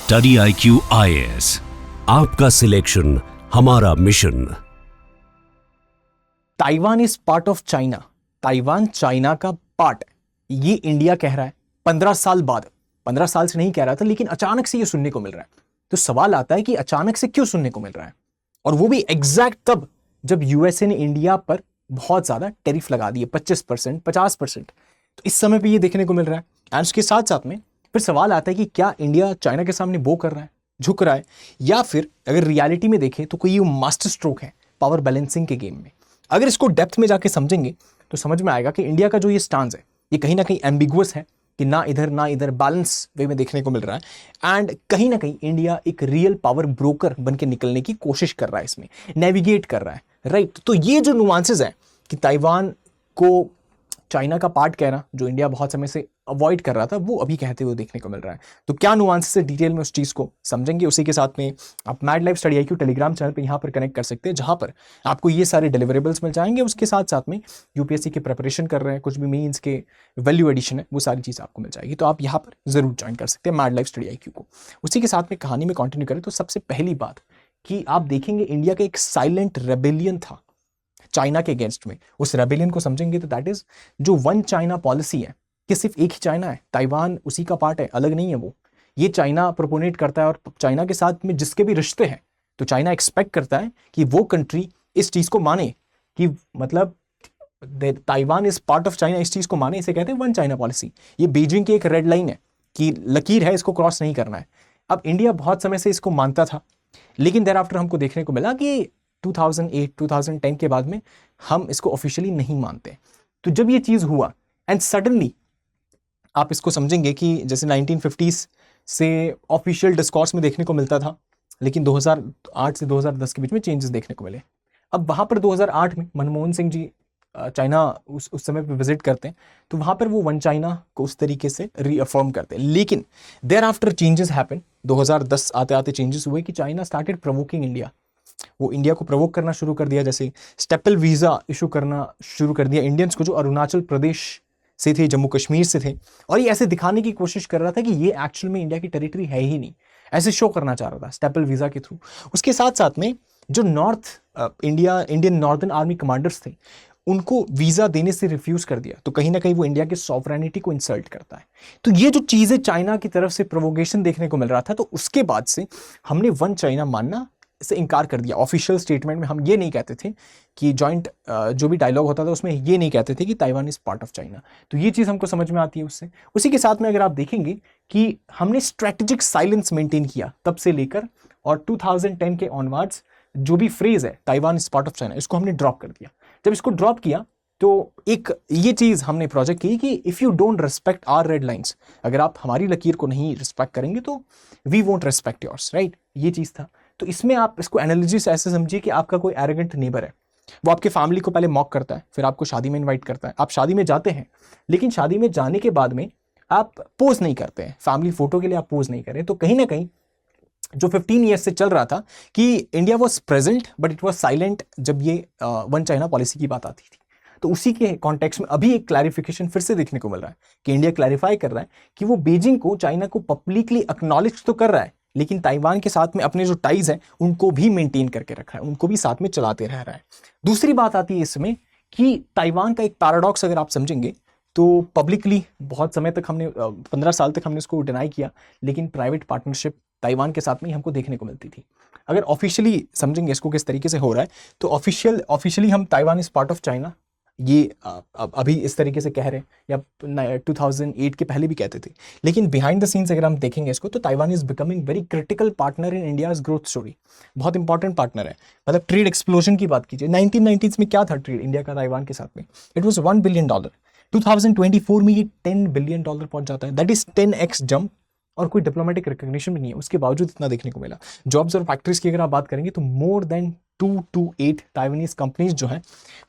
Study IQ IAS, आपका selection हमारा mission. Taiwan is part of China. Taiwan China का part है, ये इंडिया कह रहा है 15 साल बाद। 15 साल से नहीं कह रहा था, लेकिन अचानक से ये सुनने को मिल रहा है। तो सवाल आता है कि अचानक से क्यों सुनने को मिल रहा है, और वो भी एग्जैक्ट तब जब यूएसए ने इंडिया पर बहुत ज्यादा टैरिफ लगा दिए, 25%, 50%। तो इस समय पे ये देखने को मिल रहा है। एंड उसके साथ साथ में फिर सवाल आता है कि क्या इंडिया चाइना के सामने बो कर रहा है, झुक रहा है, या फिर अगर रियलिटी में देखें तो कोई ये मास्टर स्ट्रोक है पावर बैलेंसिंग के गेम में। अगर इसको डेप्थ में जाके समझेंगे तो समझ में आएगा कि इंडिया का जो ये स्टांस है ये कहीं ना कहीं एम्बिगुअस है, कि ना इधर बैलेंस वे में देखने को मिल रहा है। एंड कहीं ना कहीं इंडिया एक रियल पावर ब्रोकर बन के निकलने की कोशिश कर रहा है, इसमें नेविगेट कर रहा है, राइट। तो ये जो नुआंसेस है कि ताइवान को चाइना का पार्ट कहना, जो इंडिया बहुत समय से अवॉइड कर रहा था, वो अभी कहते हुए देखने को मिल रहा है। तो क्या नुआंसेस है, डिटेल में उस चीज को समझेंगे। उसी के साथ में आप mad life study IQ Telegram channel पे यहाँ पर कनेक्ट कर सकते हैं, जहां पर आपको ये सारे डिलीवरेबल्स मिल जाएंगे। उसके साथ साथ में यूपीएससी की प्रिपरेशन कर रहे हैं, कुछ भी मीन्स के वैल्यू एडिशन है, वो सारी चीज़ आपको मिल जाएगी। तो आप यहाँ पर जरूर ज्वाइन कर सकते हैं मैड लाइफ स्टडी IQ को। उसी के साथ में कहानी में कंटिन्यू करें तो सबसे पहली बात कि आप देखेंगे इंडिया का एक साइलेंट रेबेलियन था चाइना के अगेंस्ट में। उस रेबेलियन को समझेंगे तो दैट इज जो वन चाइना पॉलिसी है, कि सिर्फ एक ही चाइना है, ताइवान उसी का पार्ट है, अलग नहीं है वो। ये चाइना प्रोपोनेट करता है, और चाइना के साथ में जिसके भी रिश्ते हैं तो चाइना एक्सपेक्ट करता है कि वो कंट्री इस चीज को माने, कि मतलब Taiwan is part of China, इस चीज को माने। इसे कहते हैं वन चाइना पॉलिसी। ये बीजिंग की एक रेड लाइन है कि लकीर है, इसको क्रॉस नहीं करना है। अब इंडिया बहुत समय से इसको मानता था, लेकिन देर आफ्टर हमको देखने को मिला कि 2008 2010 के बाद में हम इसको ऑफिशियली नहीं मानते। तो जब ये चीज हुआ एंड सडनली आप इसको समझेंगे कि जैसे 1950s से ऑफिशियल डिस्कोर्स में देखने को मिलता था, लेकिन 2008 से 2010 के बीच में चेंजेस देखने को मिले। अब वहां पर 2008 में मनमोहन सिंह जी चाइना उस समय पे विजिट करते हैं, तो वहां पर वो वन चाइना को उस तरीके से रीअफर्म करते हैं। लेकिन देयर आफ्टर चेंजेस हैपन, 2010 आते आते चेंजेस हुए कि चाइना स्टार्टेड प्रोवोकिंग इंडिया। वो इंडिया को प्रोवोक करना शुरू कर दिया, जैसे स्टेपल वीजा इशू करना शुरू कर दिया इंडियंस को, जो अरुणाचल प्रदेश से थे, जम्मू कश्मीर से थे। और ये ऐसे दिखाने की कोशिश कर रहा था कि ये एक्चुअल में इंडिया की टेरिटरी है ही नहीं, ऐसे शो करना चाह रहा था स्टेपल वीजा के थ्रू। उसके साथ साथ में जो इंडियन नॉर्दर्न आर्मी कमांडर्स थे, उनको वीजा देने से रिफ्यूज कर दिया। तो कहीं ना कहीं वो इंडिया के सॉवरेनिटी को इंसल्ट करता है। तो ये जो चीजें चाइना की तरफ से प्रोवोकेशन देखने को मिल रहा था, तो उसके बाद से हमने वन चाइना मानना से इनकार कर दिया। ऑफिशियल स्टेटमेंट में हम ये नहीं कहते थे कि जॉइंट जो भी डायलॉग होता था उसमें ये नहीं कहते थे कि Taiwan is part of China. तो ये चीज़ हमको समझ में आती है उससे। उसी के साथ में अगर आप देखेंगे कि हमने स्ट्रेटेजिक साइलेंस मेंटेन किया तब से लेकर, और 2010 के ऑनवर्ड्स जो भी फ्रेज है Taiwan is part of China, इसको हमने ड्रॉप कर दिया। जब इसको ड्रॉप किया तो एक ये चीज़ हमने प्रोजेक्ट की कि if you don't respect our red lines, अगर आप हमारी लकीर को नहीं रिस्पेक्ट करेंगे तो we won't respect yours, right. ये चीज़ था। तो इसमें आप इसको एनालिसिस ऐसे समझिए कि आपका कोई एरोगेंट नेबर है, वो आपके फैमिली को पहले मॉक करता है, फिर आपको शादी में इनवाइट करता है, आप शादी में जाते हैं, लेकिन शादी में जाने के बाद में आप पोज नहीं करते हैं, फैमिली फोटो के लिए आप पोज नहीं करें। तो कहीं ना कहीं जो 15 ईयर्स से चल रहा था कि India was present but it was silent जब ये वन चाइना पॉलिसी की बात आती थी। तो उसी के कॉन्टेक्स्ट में अभी एक क्लैरिफिकेशन फिर से देखने को मिल रहा है कि इंडिया क्लैरिफाई कर रहा है कि वो बीजिंग को, चाइना को पब्लिकली एक्नॉलेज तो कर रहा है, लेकिन ताइवान के साथ में अपने जो टाइज हैं उनको भी मेंटेन करके रखा है, उनको भी साथ में चलाते रह रहा है। दूसरी बात आती है इसमें कि ताइवान का एक पैराडॉक्स अगर आप समझेंगे तो पब्लिकली बहुत समय तक हमने 15 साल तक हमने उसको डिनाई किया, लेकिन प्राइवेट पार्टनरशिप ताइवान के साथ में हमको देखने को मिलती थी। अगर ऑफिशियली समझेंगे इसको किस तरीके से हो रहा है, तो ऑफिशियली हम Taiwan is part of China ये अभी इस तरीके से कह रहे हैं, या 2008 के पहले भी कहते थे। लेकिन बिहाइंड द सीन्स अगर हम देखेंगे इसको, तो Taiwan is becoming very critical partner in India's growth story. बहुत इंपॉर्टेंट पार्टनर है। मतलब ट्रेड एक्सप्लोजन की बात कीजिए, 1990s में क्या था ट्रेड इंडिया का ताइवान के साथ में, इट वॉज $1 बिलियन। 2024 में ये $10 बिलियन पहुंच जाता है, दैट इज 10x जंप। और कोई डिप्लोमेटिक रिकॉग्निशन भी नहीं है, उसके बावजूद इतना देखने को मिला। जॉब्स और फैक्ट्रीज की अगर आप बात करेंगे तो मोर देन 228 ताइवानीज कंपनीज जो हैं,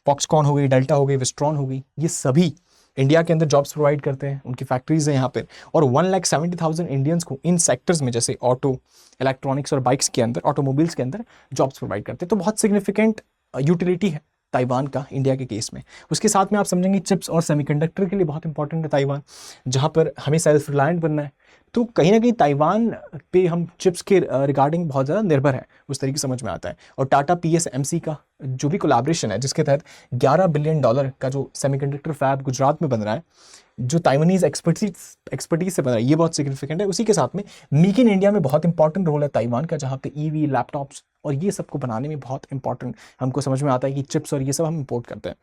फॉक्सकॉन हो गई, डेल्टा हो गई, विस्ट्रॉन हो गई, ये सभी इंडिया के अंदर जॉब्स प्रोवाइड करते हैं, उनकी फैक्ट्रीज हैं यहाँ पे। और 1,70,000 इंडियंस को इन सेक्टर्स में, जैसे ऑटो, इलेक्ट्रॉनिक्स और बाइक्स के अंदर, ऑटोमोबाइल्स के अंदर जॉब्स प्रोवाइड करते हैं। तो बहुत सिग्निफिकेंट यूटिलिटी है ताइवान का इंडिया के केस में। उसके साथ में आप समझेंगे चिप्स और सेमीकंडक्टर के लिए बहुत इंपॉर्टेंट है ताइवान, जहाँ पर हमें सेल्फ रिलायंट बनना है। तो कहीं ना कहीं ताइवान पे हम चिप्स के रिगार्डिंग बहुत ज़्यादा निर्भर है, उस तरीके समझ में आता है। और टाटा PSMC का जो भी कोलैबोरेशन है, जिसके तहत $11 बिलियन का जो सेमीकंडक्टर फैब गुजरात में बन रहा है, जो ताइवानीज एक्सपर्टीज से बन रहा है, ये बहुत सिग्निफिकेंट है। उसी के साथ में मेक इन इंडिया में बहुत इंपॉर्टेंट रोल है ताइवान का, जहाँ पे EV, लैपटॉप्स और ये सब को बनाने में बहुत इंपॉर्टेंट हमको समझ में आता है कि चिप्स और ये सब हम इंपोर्ट करते हैं।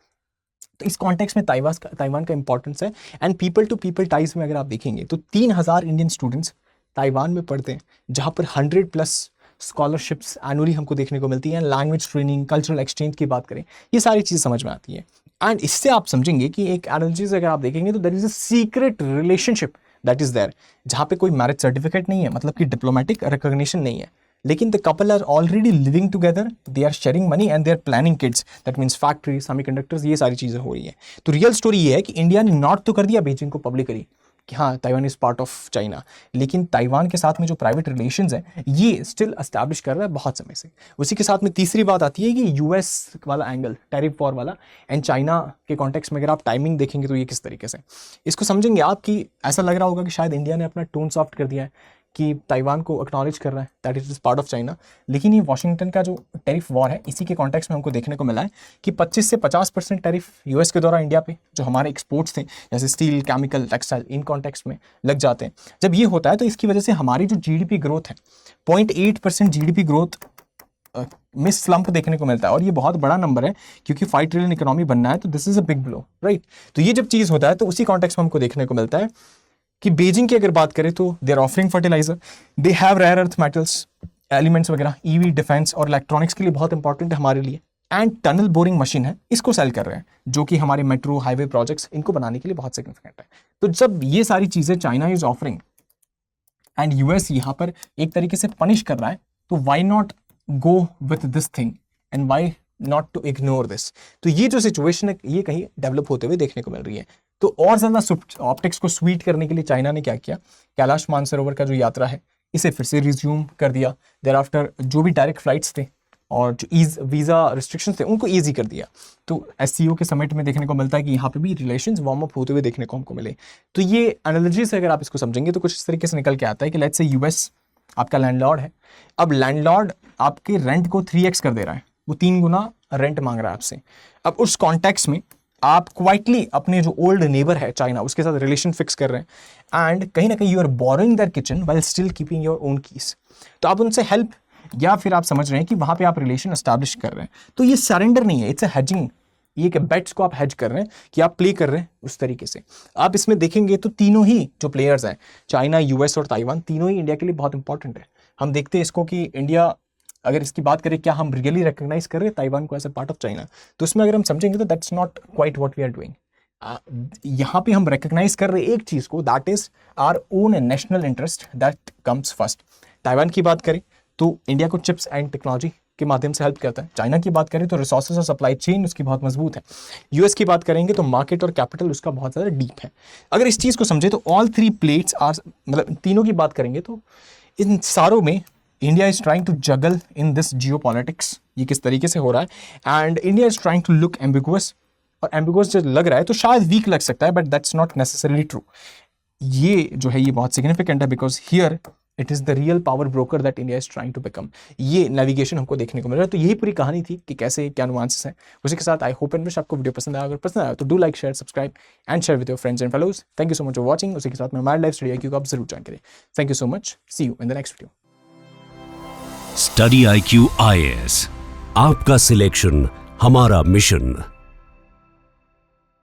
तो इस कॉन्टेक्स्ट में ताइवान का इंपॉर्टेंस है। And people to people ties में अगर आप देखेंगे तो 3000 इंडियन स्टूडेंट्स ताइवान में पढ़ते हैं, जहाँ पर 100+ स्कॉलरशिप्स एनुअली हमको देखने को मिलती हैं। लैंग्वेज ट्रेनिंग, कल्चरल एक्सचेंज की बात करें, ये सारी चीज़ समझ में आती है। एंड इससे आप समझेंगे कि एक एनालिसिस अगर आप देखेंगे तो there is a secret relationship that is there, जहाँ पे कोई मैरिज सर्टिफिकेट नहीं है, मतलब कि डिप्लोमेटिक रिकॉग्निशन नहीं है, लेकिन the couple are already living together, they are sharing money and they are planning kids, that means factory, semiconductors, ये सारी चीज़ें हो रही हैं। तो रियल स्टोरी ये है कि इंडिया ने नॉट तो कर दिया बीजिंग को पब्लिकली कि हाँ Taiwan is part of China, लेकिन ताइवान के साथ में जो प्राइवेट रिलेशंस हैं ये स्टिल एस्टैब्लिश कर रहा है बहुत समय से। उसी के साथ में तीसरी बात आती है कि US वाला एंगल, टैरिफ वॉर वाला, एंड चाइना के कॉन्टेक्स्ट में अगर आप टाइमिंग देखेंगे तो ये किस तरीके से इसको समझेंगे आप कि ऐसा लग रहा होगा कि शायद इंडिया ने अपना टोन सॉफ्ट कर दिया है कि ताइवान को एक्नॉलेज कर रहा है that it is part of China, लेकिन ये वॉशिंगटन का जो टैरिफ वॉर है इसी के कॉन्टेक्स्ट में हमको देखने को मिला है कि 25 से 50% टैरिफ US के द्वारा इंडिया पे जो हमारे एक्सपोर्ट्स थे, जैसे steel, chemical, textile, in context में लग जाते हैं। जब ये होता है तो इसकी वजह से हमारी जो GDP ग्रोथ है, 0.8% GDP ग्रोथ में स्लंप देखने को मिलता है। और ये बहुत बड़ा नंबर है क्योंकि 5 ट्रिलियन इकोनॉमी बनना है, तो this is a big blow, right. तो ये जब चीज़ होता है तो उसी कॉन्टेक्स्ट में हमको देखने को मिलता है कि बीजिंग की अगर बात करें तो they are offering fertiliser, they have rare earth metals, elements वगैरह, EV, डिफेंस और इलेक्ट्रॉनिक्स के लिए बहुत इंपॉर्टेंट है हमारे लिए। एंड टनल बोरिंग मशीन है, इसको सेल कर रहे हैं, जो कि हमारे मेट्रो, हाईवे प्रोजेक्ट्स, इनको बनाने के लिए बहुत सिग्निफिकेंट है। तो जब ये सारी चीज़ें China is offering and US यहाँ पर एक तरीके से पनिश कर रहा है, तो why not go with this thing and why not to ignore this. तो ये जो सिचुएशन है ये कहीं डेवलप होते हुए देखने को मिल रही है। तो और ज़्यादा ऑप्टिक्स को स्वीट करने के लिए चाइना ने क्या किया, कैलाश मानसरोवर का जो यात्रा है इसे फिर से रिज्यूम कर दिया। देयर आफ्टर जो भी डायरेक्ट फ्लाइट्स थे और जो वीज़ा रिस्ट्रिक्शंस थे उनको ईजी कर दिया। तो SCO के समिट में देखने को मिलता है कि यहाँ पे भी रिलेशंस वार्म अप होते हुए देखने को हमको मिले। तो ये एनालॉजी से अगर आप इसको समझेंगे तो कुछ इस तरीके से निकल के आता है कि लेट्स से US आपका लैंडलॉर्ड है, अब लैंडलॉर्ड आपके रेंट को 3x कर दे रहा है, वो 3 गुना रेंट मांग रहा है आपसे। अब उस कॉन्टेक्स्ट में आप क्वाइटली अपने जो ओल्ड नेबर है चाइना उसके साथ रिलेशन फिक्स कर रहे हैं एंड कहीं ना कहीं you are borrowing their kitchen while still keeping your own keys. तो आप उनसे हेल्प या फिर आप समझ रहे हैं कि वहाँ पे आप रिलेशन एस्टैब्लिश कर रहे हैं। तो ये सरेंडर नहीं है, इट्स अ हेजिंग। ये कि बेट्स को आप हेज कर रहे हैं कि आप प्ले कर रहे हैं उस तरीके से। आप इसमें देखेंगे तो तीनों ही जो प्लेयर्स हैं, चाइना, US और ताइवान, तीनों ही इंडिया के लिए बहुत इंपॉर्टेंट है। हम देखते हैं इसको कि इंडिया, अगर इसकी बात करें क्या हम रियली रिकॉग्नाइज कर रहे हैं ताइवान को as a part of China, तो इसमें अगर हम समझेंगे तो that's not quite what we are doing. यहाँ पे हम रिकॉग्नाइज कर रहे हैं एक चीज़ को, that is our own national interest that comes first. Taiwan की बात करें तो इंडिया को चिप्स एंड टेक्नोलॉजी के माध्यम से हेल्प करता है। चाइना की बात करें तो रिसोर्सेज और सप्लाई चेन उसकी बहुत मजबूत है। US की बात करेंगे तो मार्केट और कैपिटल उसका बहुत ज़्यादा डीप है। अगर इस चीज़ को समझे तो ऑल 3 प्लेट्स आर, मतलब तीनों की बात करेंगे तो इन सारों में India is trying to juggle in this geopolitics. ये किस तरीके से हो रहा है and India is trying to look ambiguous, और एम्बिगुअस जो लग रहा है तो शायद वीक लग सकता है, but that's not necessarily true. ये जो है ये बहुत सिग्निफिकेंट है because here it is the real power broker that India is trying to become. ये नेविगेशन हमको देखने को मिल रहा है। तो यही पूरी कहानी थी कि कैसे क्या नुआंसेस हैं। उसी के साथ आई होप एंड विश आपको वीडियो पसंद आया। अगर पसंद आया तो do like, share, subscribe and share with your friends and fellows. Thank you so much for watching. उसी के साथ में हमारे लाइव स्टडी IQ को आप जरूर ज्वाइन करें। Thank you so much, see you in the next video. Study IQ IAS, आपका सिलेक्शन हमारा मिशन।